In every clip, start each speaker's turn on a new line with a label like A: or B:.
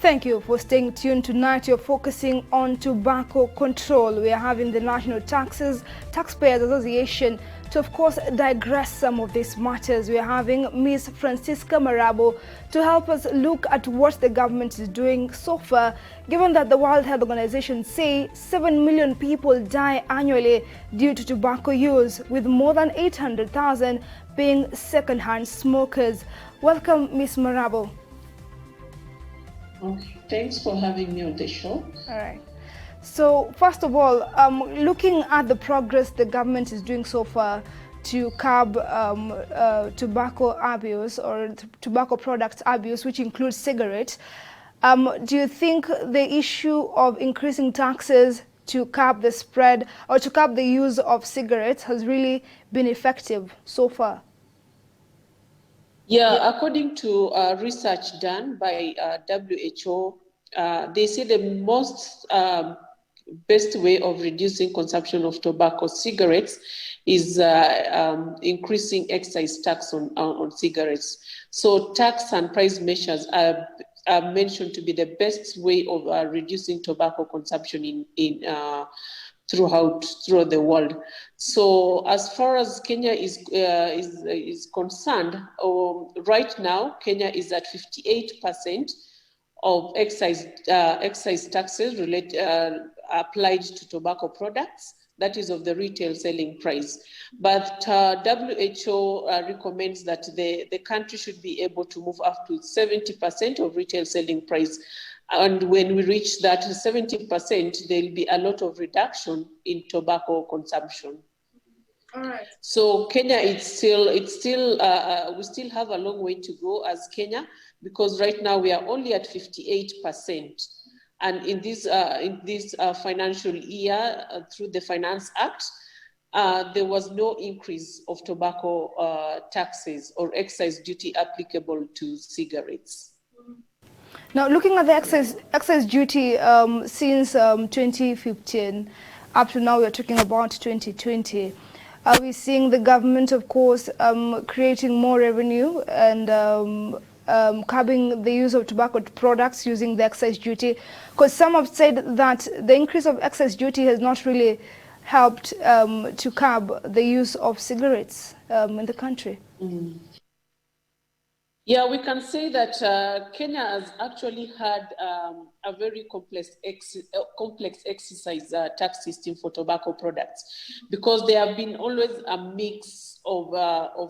A: Thank you for staying tuned. Tonight you're focusing on tobacco control. We are having the National Taxpayers Association to, of course, digress some of these matters. We are having Ms. Francisca Marabo to help us look at what the government is doing so far, given that the World Health Organization say 7 million people die annually due to tobacco use, with more than 800,000 being second-hand smokers. Welcome, Ms. Marabo.
B: Okay, thanks for having me on the show.
A: All right. So first of all, looking at the progress the government is doing so far to curb tobacco abuse or tobacco products abuse, which includes cigarettes, do you think the issue of increasing taxes to curb the spread or to curb the use of cigarettes has really been effective so far?
B: Yeah, according to research done by WHO, they say the most best way of reducing consumption of tobacco cigarettes is increasing excise tax on cigarettes. So tax and price measures are mentioned to be the best way of reducing tobacco consumption throughout the world. So as far as Kenya is concerned, right now Kenya is at 58% of excise taxes applied to tobacco products. That is of the retail selling price. But WHO recommends that the country should be able to move up to 70% of retail selling price. And when we reach that 70%, there'll be a lot of reduction in tobacco consumption.
A: All right.
B: So Kenya, we still have a long way to go as Kenya, because right now we are only at 58%. And in this financial year, through the Finance Act, there was no increase of tobacco taxes or excise duty applicable to cigarettes.
A: Now, looking at the excise duty since 2015 up to now, we're talking about 2020. Are we seeing the government, of course, creating more revenue and curbing the use of tobacco products using the excise duty? Because some have said that the increase of excise duty has not really helped to curb the use of cigarettes in the country.
B: Mm. Yeah, we can say that Kenya has actually had a very complex exercise tax system for tobacco products, because there have been always a mix of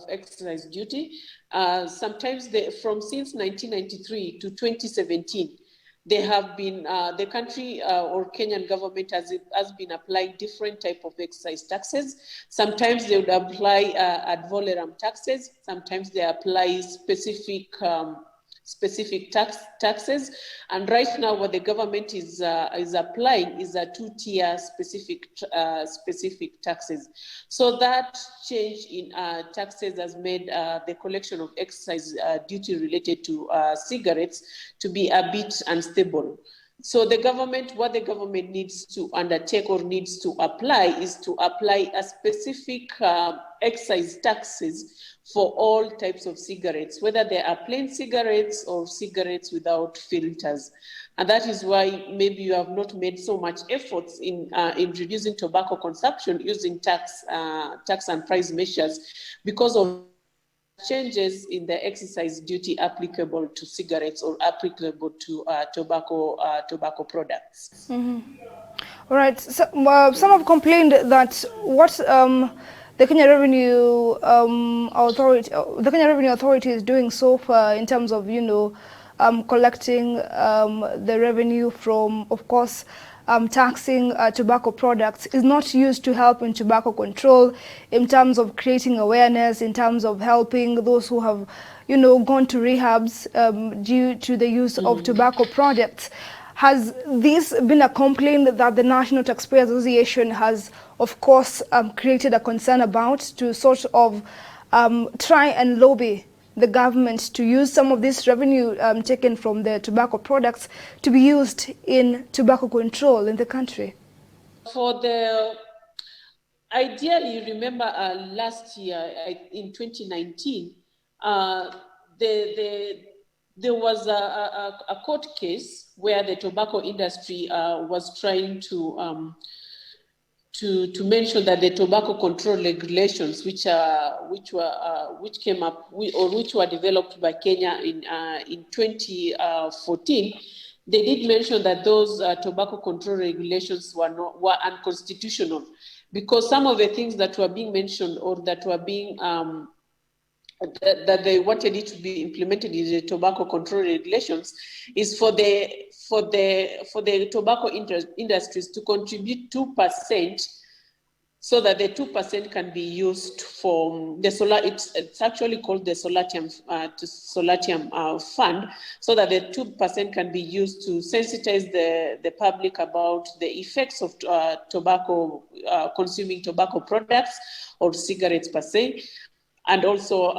B: excise duty. Sometimes since 1993 to 2017, they have been the country or Kenyan government has been applying different type of excise taxes. Sometimes they would apply ad valorem taxes. Sometimes they apply specific taxes. And right now, what the government is applying is a two-tier specific taxes. So that change in taxes has made the collection of excise duty related to cigarettes to be a bit unstable. So what the government needs to undertake or needs to apply is to apply a specific excise taxes for all types of cigarettes, whether they are plain cigarettes or cigarettes without filters. And that is why maybe you have not made so much efforts in reducing tobacco consumption using tax and price measures, because of changes in the excise duty applicable to cigarettes or applicable to tobacco products.
A: Mm-hmm. All right. So, some have complained that what the Kenya Revenue Authority is doing so far in terms of collecting the revenue from, of course, taxing tobacco products is not used to help in tobacco control, in terms of creating awareness, in terms of helping those who have, gone to rehabs due to the use of tobacco products. Has this been a complaint that the National Taxpayers Association has, of course, created a concern about, to sort of try and lobby the government to use some of this revenue taken from the tobacco products to be used in tobacco control in the country?
B: Ideally, remember last year in 2019, the there was a court case where the tobacco industry was trying to mention that the tobacco control regulations, which came up or which were developed by Kenya in 2014, they did mention that those tobacco control regulations were unconstitutional, because some of the things that were being mentioned or that were being that they wanted it to be implemented in the tobacco control regulations is for the tobacco industries to contribute 2%, so that the 2% can be used for the solar. It's actually called the Solatium Fund, so that the 2% can be used to sensitize the public about the effects of tobacco, consuming tobacco products or cigarettes per se, and also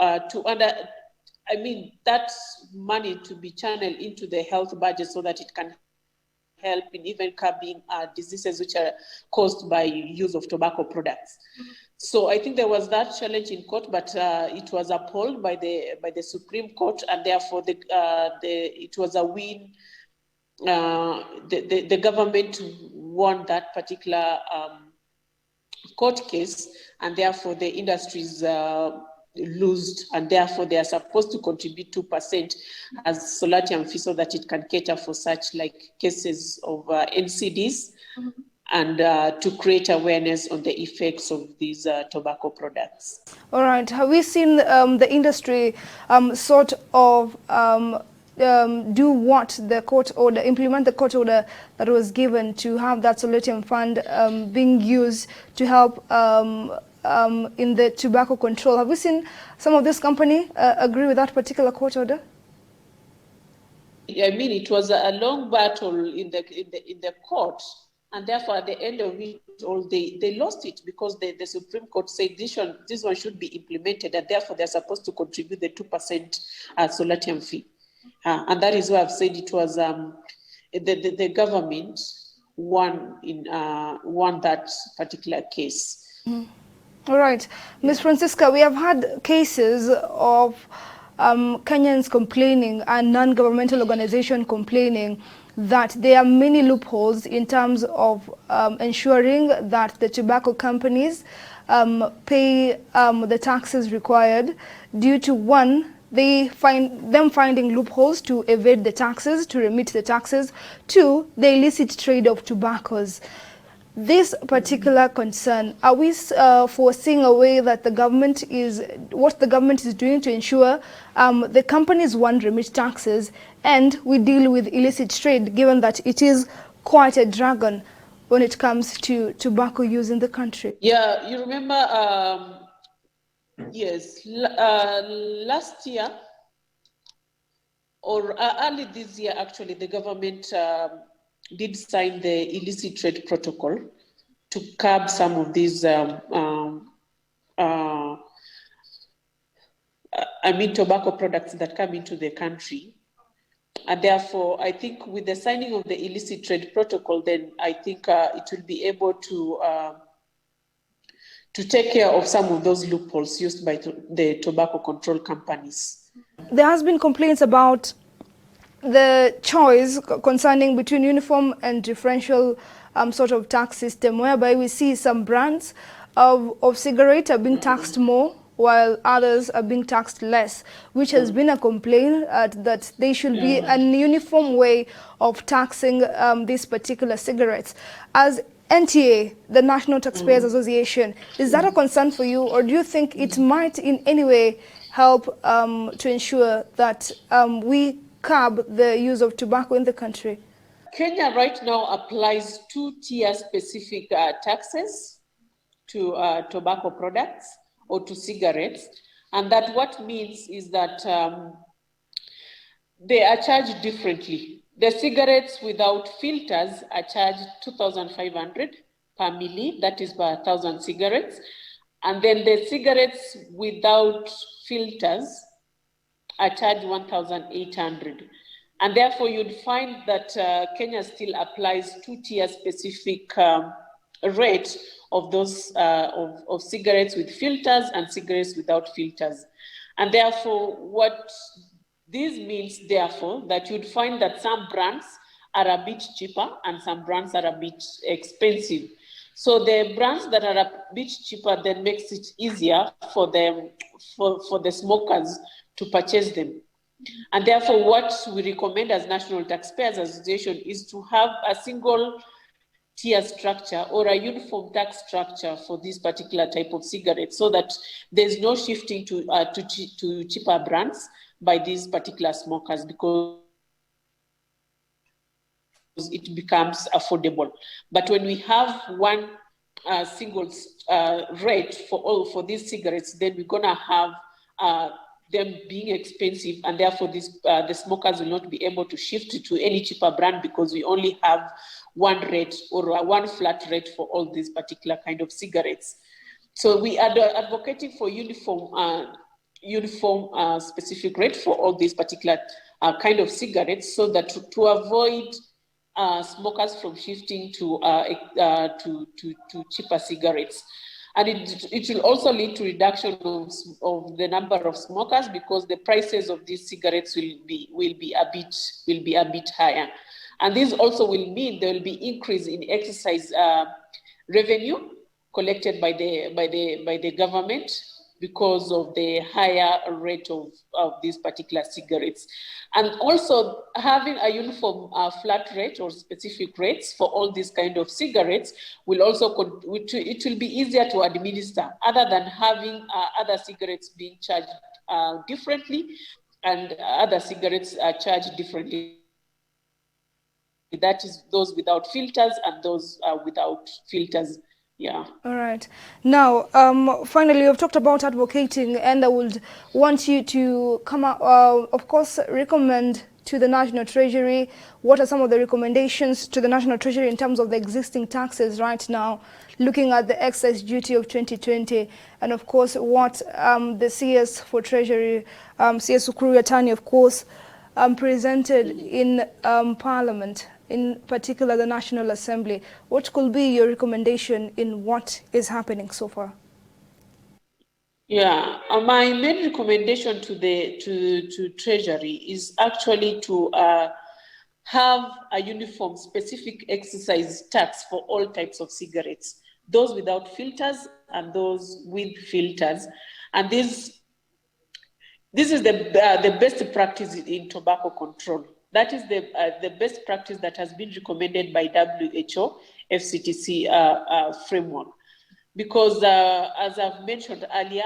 B: that money to be channeled into the health budget so that it can help in even curbing diseases which are caused by use of tobacco products. So I think there was that challenge in court, but it was upheld by the Supreme Court, and therefore it was a win. The government won that particular court case, and therefore the industries lost, and therefore they are supposed to contribute 2% as solatium fee, so that it can cater for such like cases of NCDs, and to create awareness on the effects of these tobacco products.
A: All right. Have we seen the industry sort of do what the court order, implement the court order that was given to have that Solatium Fund being used to help in the tobacco control? Have we seen some of this company agree with that particular court order?
B: I mean, it was a long battle in the court, and therefore at the end of it all, they lost it, because the Supreme Court said this one should be implemented, and therefore they're supposed to contribute the 2% solatium fee. And that is why I've said it was the government won that particular case.
A: All right. Ms. Francisca, we have had cases of Kenyans complaining and non-governmental organization complaining that there are many loopholes in terms of ensuring that the tobacco companies pay the taxes required, due to, one, they find them finding loopholes to evade the taxes, to remit the taxes, two, the illicit trade of tobaccos. This particular concern, are we foreseeing a way that the government is, what the government is doing to ensure the companies, one, remit taxes, and we deal with illicit trade, given that it is quite a dragon when it comes to tobacco use in the country?
B: Yeah, you remember, yes, last year, or early this year, actually, the government did sign the illicit trade protocol to curb some of these tobacco products that come into the country. And therefore, I think with the signing of the illicit trade protocol, then I think it will be able to take care of some of those loopholes used by the tobacco control companies.
A: There has been complaints about the choice concerning between uniform and differential sort of tax system, whereby we see some brands of cigarette are being taxed more, while others are being taxed less, which has been a complaint that there should be a uniform way of taxing these particular cigarettes. As NTA, the National Taxpayers Association, is that a concern for you, or do you think it might in any way help to ensure that we curb the use of tobacco in the country?
B: Kenya right now applies 2-tier specific taxes to tobacco products or to cigarettes, and that what means is that they are charged differently. The cigarettes without filters are charged 2,500 per milli, that is per 1,000 cigarettes, and then the cigarettes without filters are charged 1,800. And therefore, you'd find that Kenya still applies 2-tier specific rate of those of cigarettes with filters and cigarettes without filters. And therefore, what This means, therefore, that you'd find that some brands are a bit cheaper and some brands are a bit expensive. So the brands that are a bit cheaper then makes it easier for them, for the smokers to purchase them. And therefore, what we recommend as National Taxpayers Association is to have a single tier structure or a uniform tax structure for this particular type of cigarettes, so that there's no shifting to cheaper brands by these particular smokers, because it becomes affordable. But when we have one single rate for these cigarettes, then we're gonna have them being expensive, and therefore the smokers will not be able to shift to any cheaper brand, because we only have one rate or one flat rate for all these particular kind of cigarettes. So we are advocating for uniform specific rate for all these particular kind of cigarettes, so that to avoid smokers from shifting to cheaper cigarettes. And it will also lead to reduction of the number of smokers, because the prices of these cigarettes will be a bit higher. And this also will mean there will be increase in excise revenue collected by the government, because of the higher rate of these particular cigarettes. And also having a uniform flat rate or specific rates for all these kind of cigarettes will also, it will be easier to administer, other than having other cigarettes being charged differently, and other cigarettes are charged differently. That is those without filters and those without filters. Yeah.
A: All right. Now, finally, you've talked about advocating, and I would want you to come up, of course, recommend to the National Treasury. What are some of the recommendations to the National Treasury in terms of the existing taxes right now, looking at the excise duty of 2020, and of course, what the CS for Treasury, CS Ukuru Yatani, of course, presented in Parliament, in particular the National Assembly. What could be your recommendation in what is happening so far?
B: Yeah, my main recommendation to Treasury is actually to have a uniform specific excise tax for all types of cigarettes, those without filters and those with filters. And this is the best practice in tobacco control. That is the best practice that has been recommended by WHO FCTC framework. Because as I've mentioned earlier,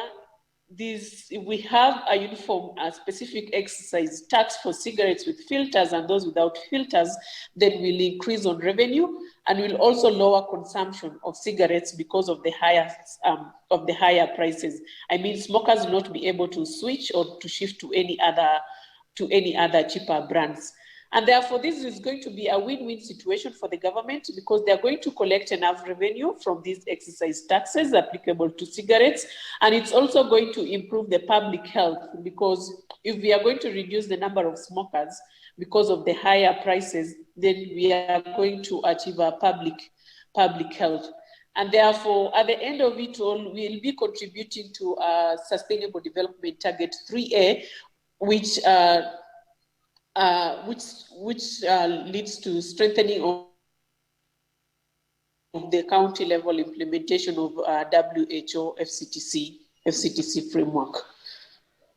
B: we have a uniform specific excise tax for cigarettes with filters and those without filters, then will increase on revenue and will also lower consumption of cigarettes because of the higher prices. I mean, smokers will not be able to switch or to shift to any other cheaper brands. And therefore, this is going to be a win-win situation for the government, because they're going to collect enough revenue from these excise taxes applicable to cigarettes. And it's also going to improve the public health, because if we are going to reduce the number of smokers because of the higher prices, then we are going to achieve a public health. And therefore, at the end of it all, we'll be contributing to Sustainable Development Target 3A, which leads to strengthening of the county level implementation of WHO FCTC framework.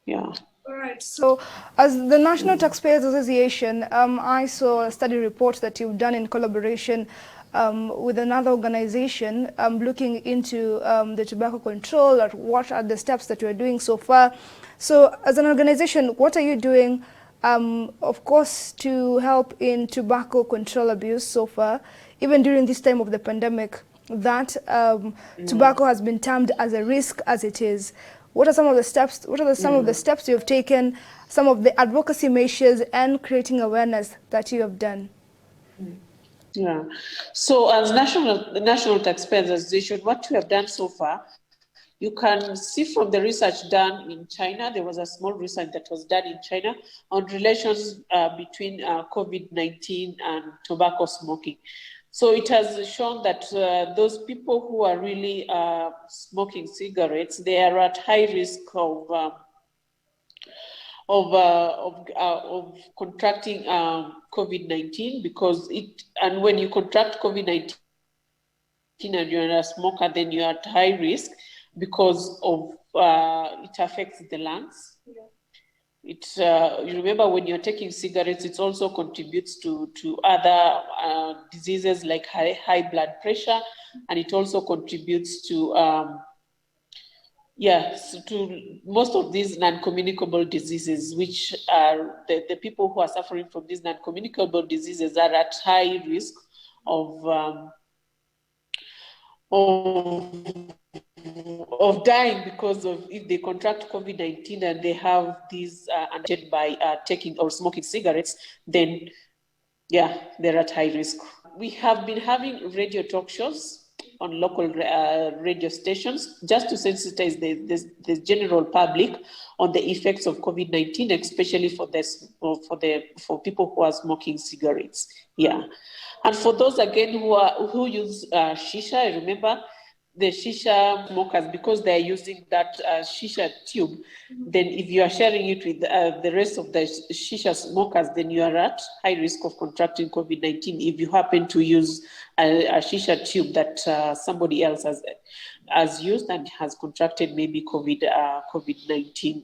B: Yeah.
A: All right. So, as the National Taxpayers Association, I saw a study report that you've done in collaboration with another organization looking into the tobacco control, or what are the steps that you're doing so far. So, as an organization, what are you doing, of course, to help in tobacco control abuse so far, even during this time of the pandemic, that tobacco has been termed as a risk as it is? What are some of the steps? What are some of the steps you've taken? Some of the advocacy measures and creating awareness that you have done?
B: Yeah. So, as the National Taxpayers Association, what we have done so far, you can see from the research done in China. There was a small research that was done in China on relations between COVID-19 and tobacco smoking. So it has shown that those people who are really smoking cigarettes, they are at high risk of contracting COVID-19, because when you contract COVID-19 and you're a smoker, then you're at high risk because of it affects the lungs. You remember, when you're taking cigarettes, it also contributes to other diseases like high blood pressure, and it also contributes to to most of these non-communicable diseases, which are the people who are suffering from these non-communicable diseases are at high risk of dying, because of if they contract COVID-19 and they have these by taking or smoking cigarettes, then they're at high risk. We have been having radio talk shows on local radio stations just to sensitize the general public on the effects of COVID-19, especially for people who are smoking cigarettes. And for those again who use shisha, I remember the shisha smokers, because they're using that shisha tube, then if you are sharing it with the rest of the shisha smokers, then you are at high risk of contracting COVID-19 if you happen to use a shisha tube that somebody else has used and has contracted maybe COVID-19.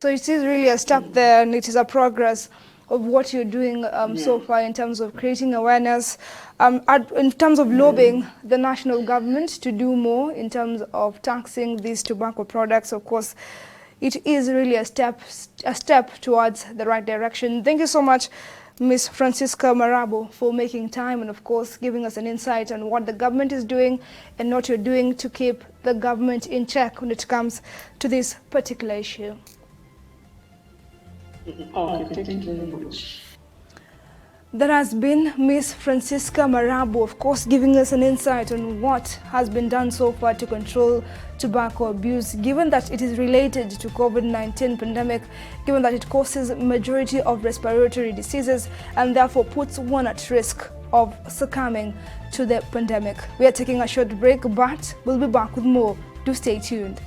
A: So it is really a step there, and it is a progress of what you're doing so far in terms of creating awareness, in terms of lobbying the national government to do more in terms of taxing these tobacco products. Of course, it is really a step towards the right direction. Thank you so much, Ms. Francisca Marabo, for making time and, of course, giving us an insight on what the government is doing and what you're doing to keep the government in check when it comes to this particular issue.
B: Okay, thank you very much.
A: That has been Ms. Francisca Marabo, of course, giving us an insight on what has been done so far to control tobacco abuse, given that it is related to COVID-19 pandemic, given that it causes majority of respiratory diseases and therefore puts one at risk of succumbing to the pandemic. We are taking a short break, but we'll be back with more. Do stay tuned.